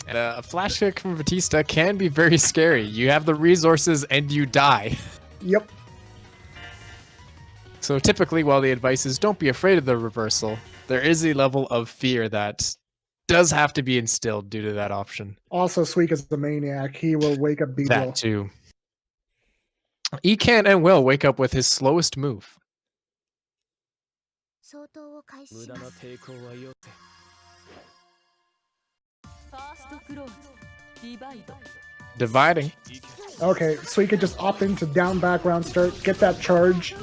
And a flash kick from Vatista can be very scary. You have the resources and you die. Yep. So typically, while the advice is don't be afraid of the reversal, there is a level of fear that does have to be instilled due to that option. Also, Suika's the maniac. He will wake up Beedrill. That too. He can and will wake up with his slowest move. Dividing. Okay, Suika just opt into down background start, get that charge,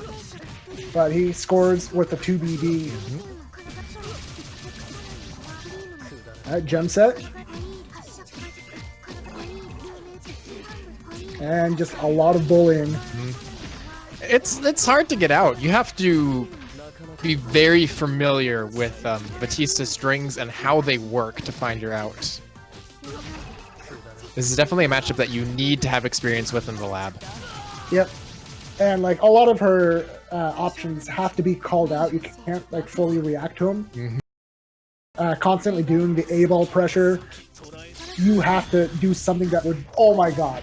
but he scores with a 2BB. Alright, gem set. And just a lot of bullying. It's hard to get out. You have to be very familiar with Vatista strings and how they work to find your out. This is definitely a matchup that you need to have experience with in the lab. Yep. And like a lot of her options have to be called out. You can't like fully react to them. Constantly doing the A-ball pressure. You have to do something that would, oh my god.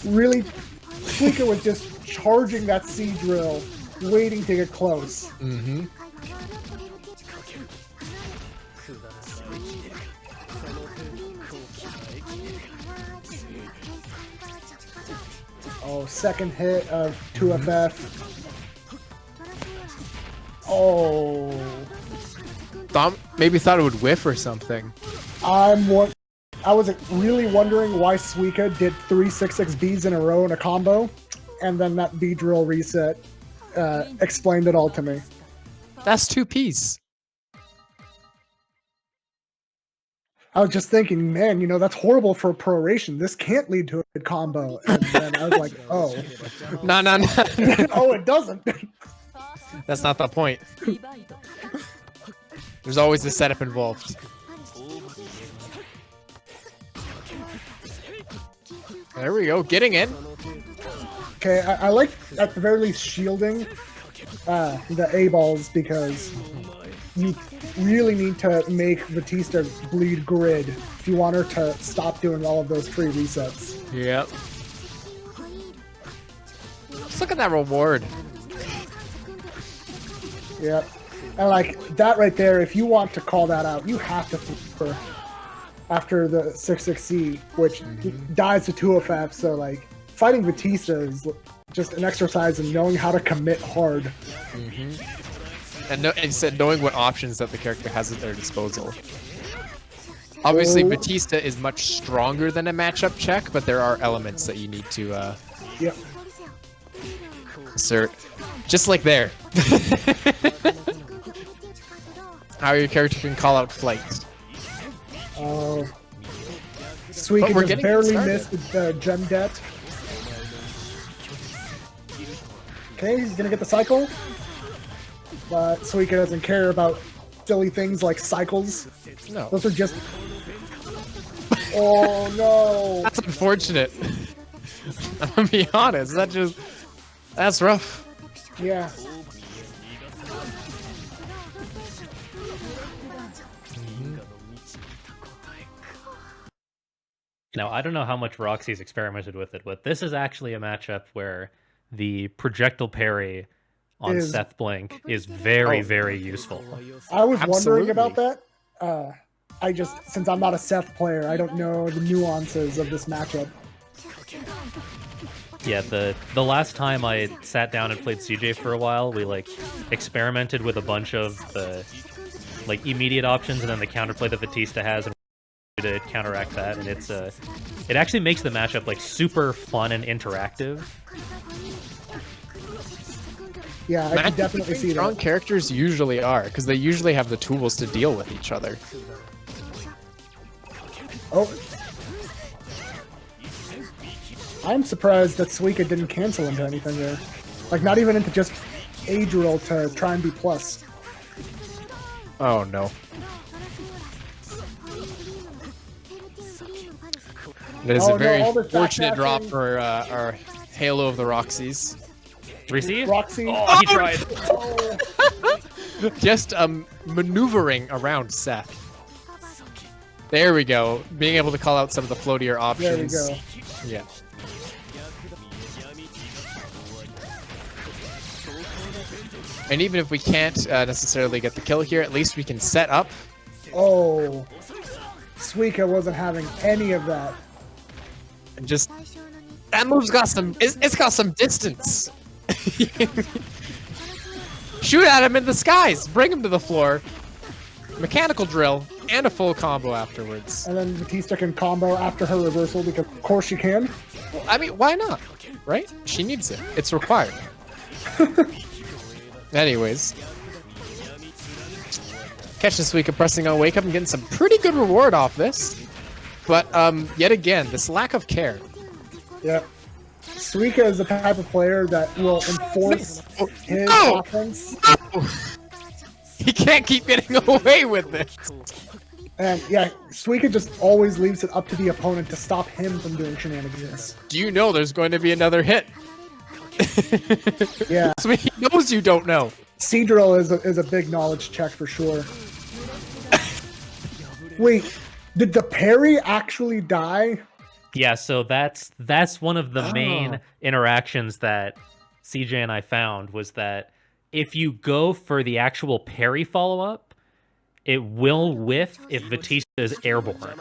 Really, Suika was just charging that C drill, waiting to get close. Oh, second hit of 2FF. Oh. Maybe thought it would whiff or something. I was really wondering why Suika did 3 6-6Bs in a row in a combo, and then that B drill reset explained it all to me. That's 2 Ps. I was just thinking, man, you know, that's horrible for proration. This can't lead to a good combo. And then I was like, oh. No. Oh, it doesn't. That's not the point. There's always a setup involved. There we go, getting in. Okay, I like, at the very least, shielding the A-balls because you really need to make Vatista bleed grid if you want her to stop doing all of those free resets. Yep. Just look at that reward. Yep. And like, that right there, if you want to call that out, you have to flipper after the 6-6C, which dies to 2FF, so like, fighting Vatista is just an exercise in knowing how to commit hard. And said knowing what options that the character has at their disposal. Obviously, Vatista is much stronger than a matchup check, but there are elements that you need to assert. Just like there. How your character can call out flights. Oh. Suika just barely missed the gem debt. Okay, he's gonna get the cycle. But Suika doesn't care about silly things like cycles. No. Those are just... Oh no! That's unfortunate. I'm gonna be honest, that's rough. Yeah. Now, I don't know how much Roxy's experimented with it, but this is actually a matchup where the projectile parry on Seth Blink is very, very useful. I was wondering about that. I just, since I'm not a Seth player, I don't know the nuances of this matchup. Yeah, the last time I sat down and played CJ for a while, we like experimented with a bunch of the like immediate options and then the counterplay that Vatista has and to counteract that, and it actually makes the matchup like super fun and interactive. Yeah, I can definitely see that. Strong characters usually are, because they usually have the tools to deal with each other. Oh. I'm surprised that Suika didn't cancel into anything there. Like, not even into just a drill to try and be plus. Oh, no. It is a very fortunate drop for our Halo of the Roxies. Receive? Roxy. Oh, he tried. Oh. Just maneuvering around Seth. There we go. Being able to call out some of the floatier options. There we go. Yeah. And even if we can't necessarily get the kill here, at least we can set up. Oh, Suika wasn't having any of that. And just that move's got some. It's got some distance. Shoot at him in the skies. Bring him to the floor. Mechanical drill and a full combo afterwards. And then Vatista can combo after her reversal because of course she can. Well, I mean, why not? Right? She needs it. It's required. Anyways. Catch this week of pressing on wake up and getting some pretty good reward off this. But yet again, this lack of care. Yeah. Suika is the type of player that will enforce his offense. He can't keep getting away with this. And yeah, Suika just always leaves it up to the opponent to stop him from doing shenanigans. Do you know there's going to be another hit? Yeah. So he knows you don't know. Seadrill is a big knowledge check for sure. Wait, did the parry actually die? Yeah, so that's one of the main interactions that CJ and I found, was that if you go for the actual parry follow-up, it will whiff if Vatista is airborne.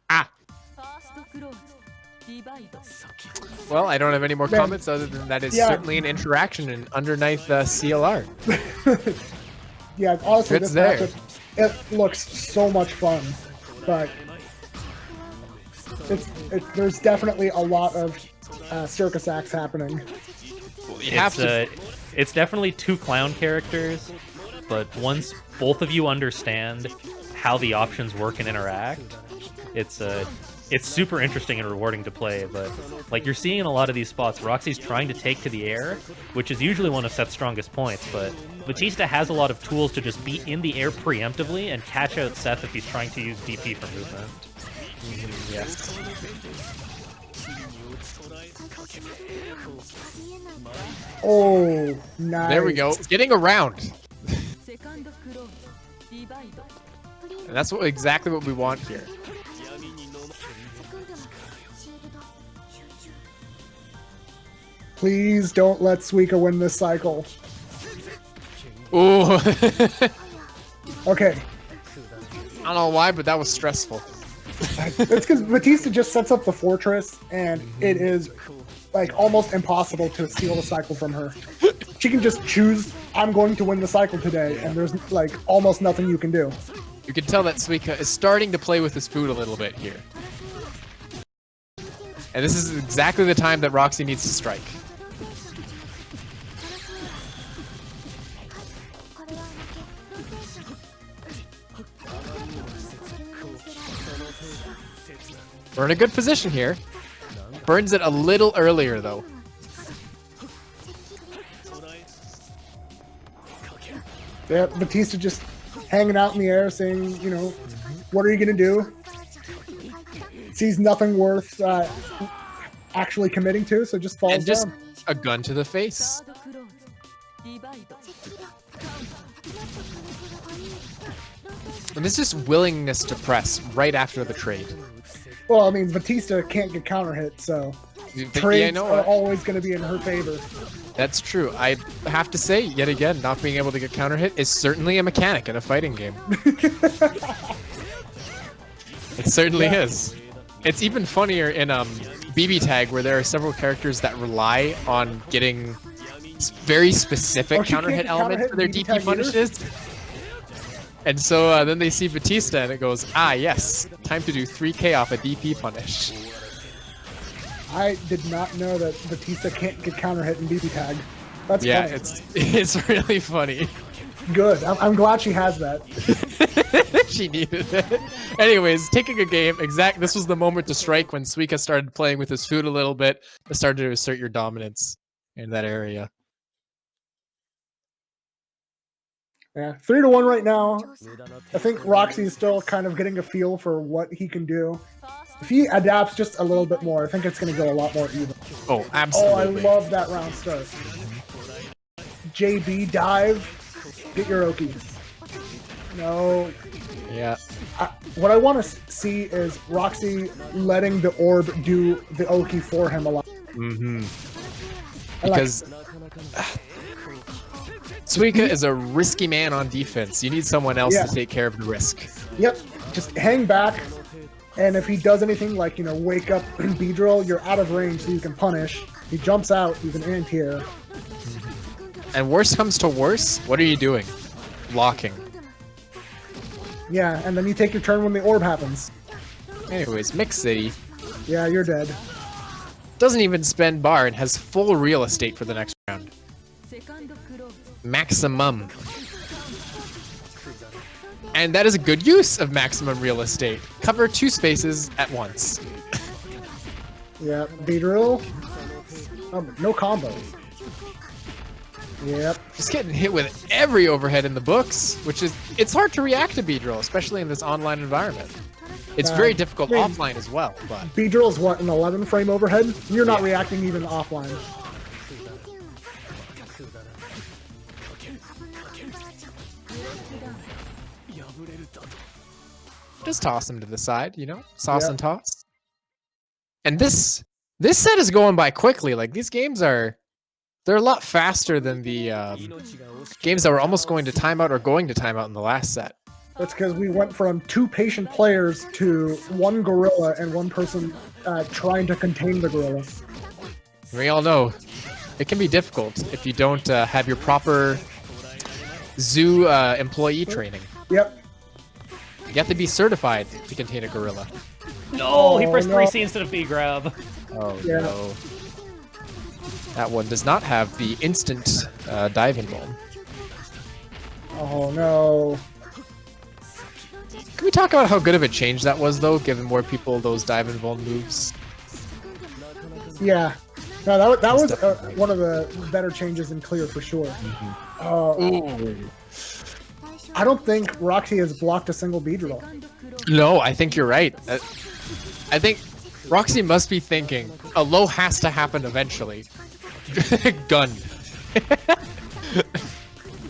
Ah. Well, I don't have any more comments other than that is certainly an interaction in underneath CLR. Yeah, honestly, It's this there. matchup, it looks so much fun, but there's definitely a lot of circus acts happening. Well, you have to. It's definitely two clown characters, but once both of you understand how the options work and interact, it's super interesting and rewarding to play. But like you're seeing in a lot of these spots, Roxy's trying to take to the air, which is usually one of Seth's strongest points, but Vatista has a lot of tools to just be in the air preemptively and catch out Seth if he's trying to use DP for movement. Yes. Oh, nice. There we go. Getting around. And that's exactly what we want here. Please don't let Suika win this cycle. Ooh. Okay. I don't know why, but that was stressful. It's because Vatista just sets up the fortress, and it is like almost impossible to steal the cycle from her. She can just choose, I'm going to win the cycle today, and there's like almost nothing you can do. You can tell that Suika is starting to play with his food a little bit here. And this is exactly the time that Roxy needs to strike. We're in a good position here. Burns it a little earlier, though. Yeah, Vatista just hanging out in the air saying, you know, what are you going to do? Sees nothing worth actually committing to, so just falls And just down. a gun to the face. And this is willingness to press right after the trade. Well, I mean, Vatista can't get counter hit, so trades are always going to be in her favor. That's true. I have to say, yet again, not being able to get counter hit is certainly a mechanic in a fighting game. It certainly is. It's even funnier in BB Tag, where there are several characters that rely on getting very specific counter hit elements for their DP punishes. And so then they see Vatista and it goes, ah yes, time to do 3k off a DP punish. I did not know that Vatista can't get counter hit in BB Tag. That's yeah, funny. it's really funny. Good. I'm glad she has that. She needed it. Anyways, taking a game, this was the moment to strike when Suika started playing with his food a little bit. It started to assert your dominance in that area. Yeah, 3-1 right now. I think Roxy's still kind of getting a feel for what he can do. If he adapts just a little bit more, I think it's going to go a lot more even. Oh, absolutely. Oh, I love that round start. JB dive. Get your Oki. No. Yeah. what I want to see is Roxy letting the orb do the Oki for him a lot. Because Suika is a risky man on defense. You need someone else to take care of the risk. Yep, just hang back, and if he does anything like, wake up Beedrill, you're out of range so you can punish. He jumps out, you can anti-air. And worst comes to worse, what are you doing? Blocking. Yeah, and then you take your turn when the orb happens. Anyways, Mix City Yeah, you're dead. doesn't even spend bar and has full real estate for the next round. Maximum. And that is a good use of maximum real estate. Cover 2 spaces at once. Yeah, Beedrill. No combo. Yep. Just getting hit with every overhead in the books, it's hard to react to Beedrill, especially in this online environment. It's very difficult offline as well, but... Beedrill's what, an 11 frame overhead? You're not reacting even offline. Just toss him to the side, sauce and toss. And this set is going by quickly. Like, these games they're a lot faster than the games that were almost going to timeout or going to timeout in the last set. That's because we went from 2 patient players to 1 gorilla and 1 person trying to contain the gorilla. We all know it can be difficult if you don't have your proper zoo employee training. Yep. You have to be certified to contain a gorilla. No, he pressed 3C instead of B grab. Oh no. That one does not have the instant diving bomb. Oh no. Can we talk about how good of a change that was, though, giving more people those dive and vuln moves? Yeah. No, that was one of the better changes in Clear for sure. I don't think Roxy has blocked a single Beedrill. No, I think you're right. I think Roxy must be thinking, a low has to happen eventually. Gun.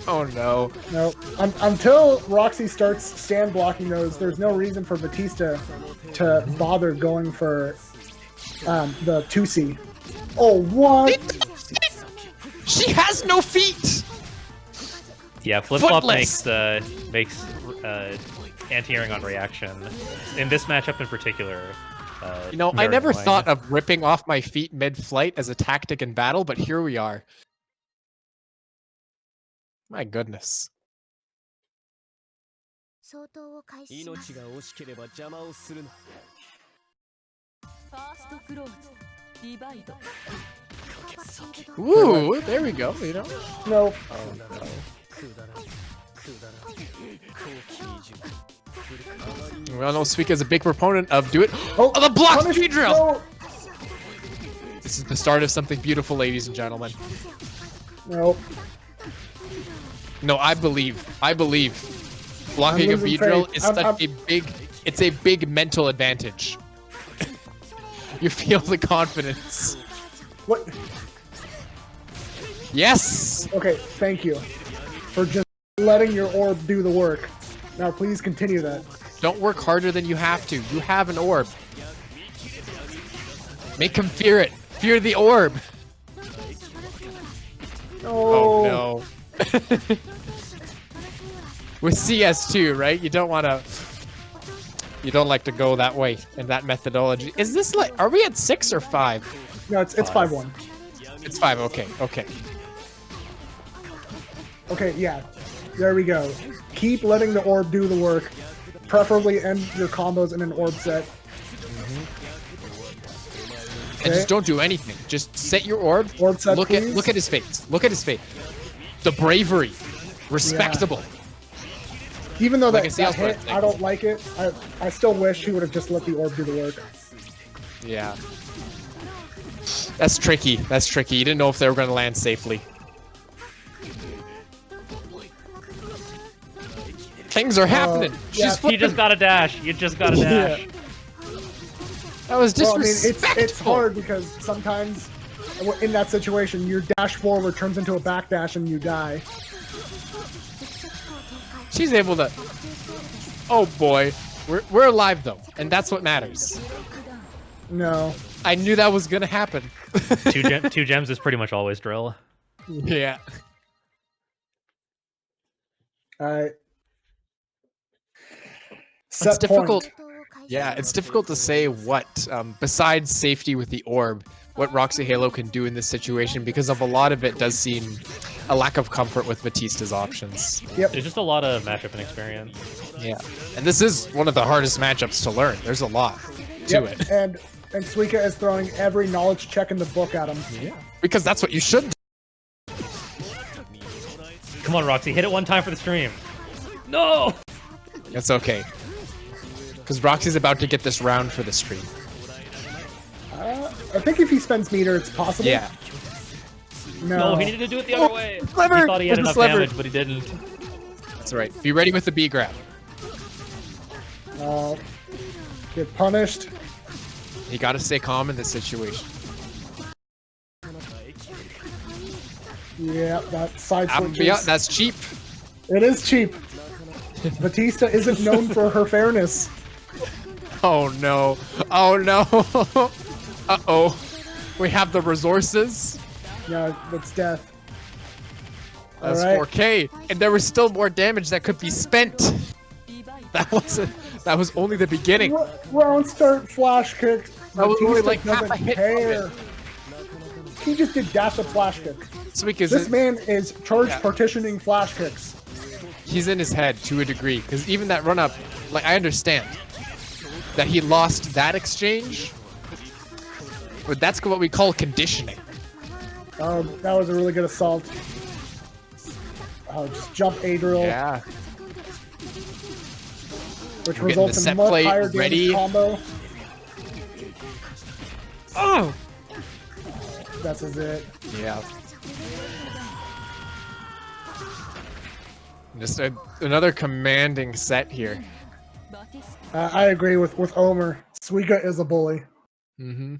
Oh no. No. Until Roxy starts stand blocking those, there's no reason for Vatista to bother going for the 2C. Oh, what? She has no feet! Yeah, flip-flop makes anti-airing on reaction. In this matchup in particular. I never thought of ripping off my feet mid-flight as a tactic in battle, but here we are. My goodness. Ooh, there we go, No. Oh no. Well, no, Suika's a big proponent of do it. Oh, the block speed drill! No. This is the start of something beautiful, ladies and gentlemen. No. No, I believe. Blocking a bead drill is it's a big mental advantage. You feel the confidence. What? Yes! Okay, thank you for just letting your orb do the work. Now please continue that. Don't work harder than you have to. You have an orb. Make him fear it. Fear the orb. No. Oh no. With CS2, right? You don't like to go that way in that methodology. Is this like, are we at 6 or 5? No, it's 5-1. It's 5, okay. Okay, yeah. There we go. Keep letting the orb do the work. Preferably end your combos in an orb set. And just don't do anything. Just set your orb. Orb set, look at his face. Look at his face. The bravery. Respectable. Yeah. Even though Like that hit, I don't like it. I still wish he would have just let the orb do the work. Yeah. That's tricky. You didn't know if they were going to land safely. Things are happening. Yeah, you just got a dash. You just got a dash. Yeah. That was Well, I mean, disrespectful. it's hard because sometimes in that situation, your dash forward turns into a back dash and you die. She's able to... Oh boy. We're alive though, and that's what matters. No. I knew that was gonna happen. Two gems is pretty much always drill. Yeah. Alright. It's difficult. Yeah, it's difficult to say what, besides safety with the orb, what Roxiehalo can do in this situation, because of a lot of it does seem a lack of comfort with Vatista's options. Yep. There's just a lot of matchup and experience. Yeah, and this is one of the hardest matchups to learn. There's a lot to it. And Suika is throwing every knowledge check in the book at him. Yeah, because that's what you should do. Come on, Roxy, hit it one time for the stream. No! It's okay. Because Roxy's about to get this round for the stream. I think if he spends meter, it's possible. Yeah. No, he needed to do it the other way. Lever! He thought he had Where's enough the lever? damage, but he didn't. That's right. Be ready with the B grab. Get punished. You gotta stay calm in this situation. Yeah, that side switch Yeah, that's cheap. It is cheap. Vatista isn't known for her fairness. Oh no. Oh no. Uh-oh. We have the resources. Yeah, that's death. That's All right. 4K. And there was still more damage that could be spent. That was only the beginning. Round start flash kick. That was only like half doesn't a hit care. He just did dash up flash kick. This man is charge partitioning flash kicks. He's in his head to a degree, because even that run up, like, I understand that he lost that exchange, but that's what we call conditioning. That was a really good assault. Just jump A drill. Yeah. Which We're getting results the in set much plate higher ready. damage combo. Oh! That's it. Yeah. Just another commanding set here. I agree with Omer. Suika is a bully. Mm-hmm.